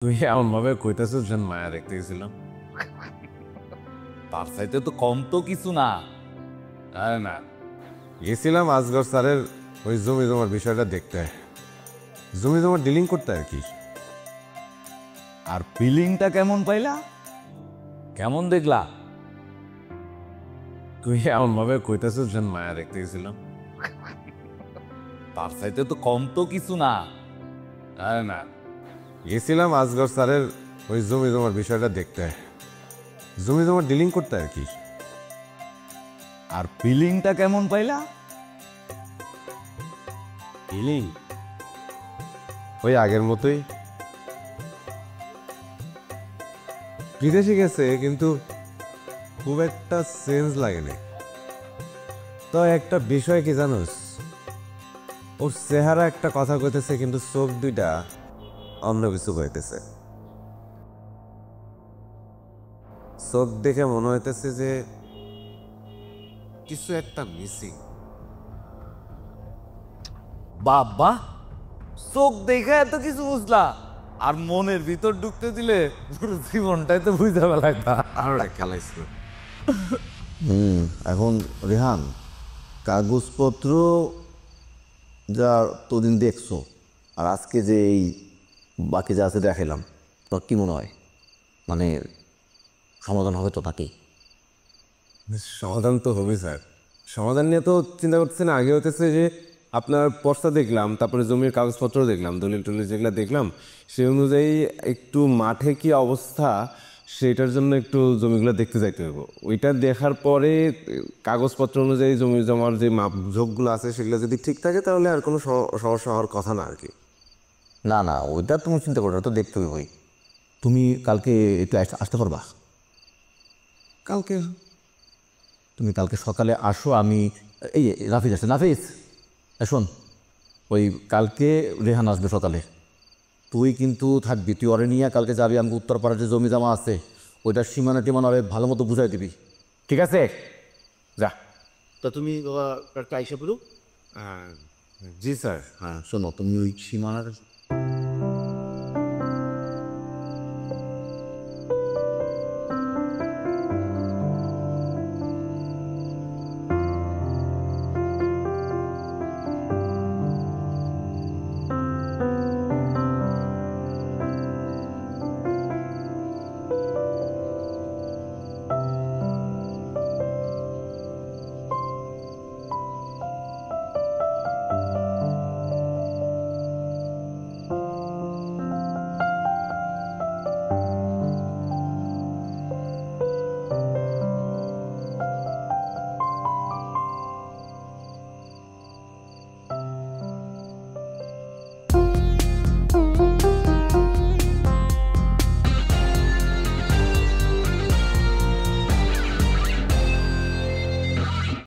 তুই এমন ভাবে কইতাছিস যেন মায়া দেখতে গেছিলাম। তার চাইতে তো কম তো কিছু না। আরে না, গেছিলাম আজগর স্যারের ওই জমি জমার বিষয়টা দেখতে, জমি জমার ডিলিং করতে আর কি। আর ফিলিংটা কেমন পাইলা? কেমন দেখলা? তুই এমন ভাবে কইতাছিস যেন মায়া দেখতে গেছিলাম। তার চাইতে তো কম তো কিছু না। আরে না, গেছিলাম আজগর স্যারের ওই জমি জমার বিষয়টা দেখতে, জমি জমার ডিলিং করতে আর কি। আর ফিলিংটা কেমন পাইলা? ডিলিং ওই আগের মতোই, বিদেশে গেছে কিন্তু খুব একটা চেঞ্জ লাগেনি। তো একটা বিষয় কি জানোস, ওর চেহারা একটা কথা কইতেছে কিন্তু চোখ দুইটা অন্য কিছু কইতেছে। চোখ দেখে মনে হইতেছে যে কিছু একটা মিসিং। বাবা, চোখ দেখে এত কিছু বুঝলা, আর মনের ভিতর ঢুকতে দিলে পুরো জীবনটাই তো বুঝতে পারলাম। আর খেলাইছিল। এখন রেহান, কাগজপত্র যা তোদিন দেখছো আর আজকে যে এই বাকি যা আছে দেখাইলাম, তোর কি মনে হয় মানে সমাধান হবে তো নাকি? সমাধান তো হবে স্যার, সমাধান নিয়ে তো চিন্তা করতেছে না। আগে হতেছে যে আপনার পর্চা দেখলাম, তারপরে জমির কাগজপত্র দেখলাম, দলিল টলিল যেগুলো দেখলাম সেই অনুযায়ী একটু মাঠে কি অবস্থা সেটার জন্য একটু জমিগুলো দেখতে যাইতে হবে। ওইটা দেখার পরে কাগজপত্র অনুযায়ী জমি জমার যে মাপঝোপগুলো আছে সেগুলো যদি ঠিক থাকে তাহলে আর কোনো সমস্যা হওয়ার কথা না আর কি। না না, ওইটা তুমি চিন্তা করো না, তো দেখতে হবে। তুমি কালকে একটু আসতে পারবা? কালকে তুমি কালকে সকালে আসো, আমি এই যে নাফিস আসছে, নাফিস শোন, ওই কালকে রেহান আসবে সকালে, তুই কিন্তু থাকবি, তুই ওরে নিয়ে কালকে যাবি, আমাকে উত্তরপাড়ার যে জমি জমা আছে ওইটার সীমানা টিমানা ওরে ভালো মতো বুঝাই দিবি, ঠিক আছে? যা, তা তুমি বাবা আইসা বলো। জি স্যার। হ্যাঁ শোনো, তুমি ওই সীমানার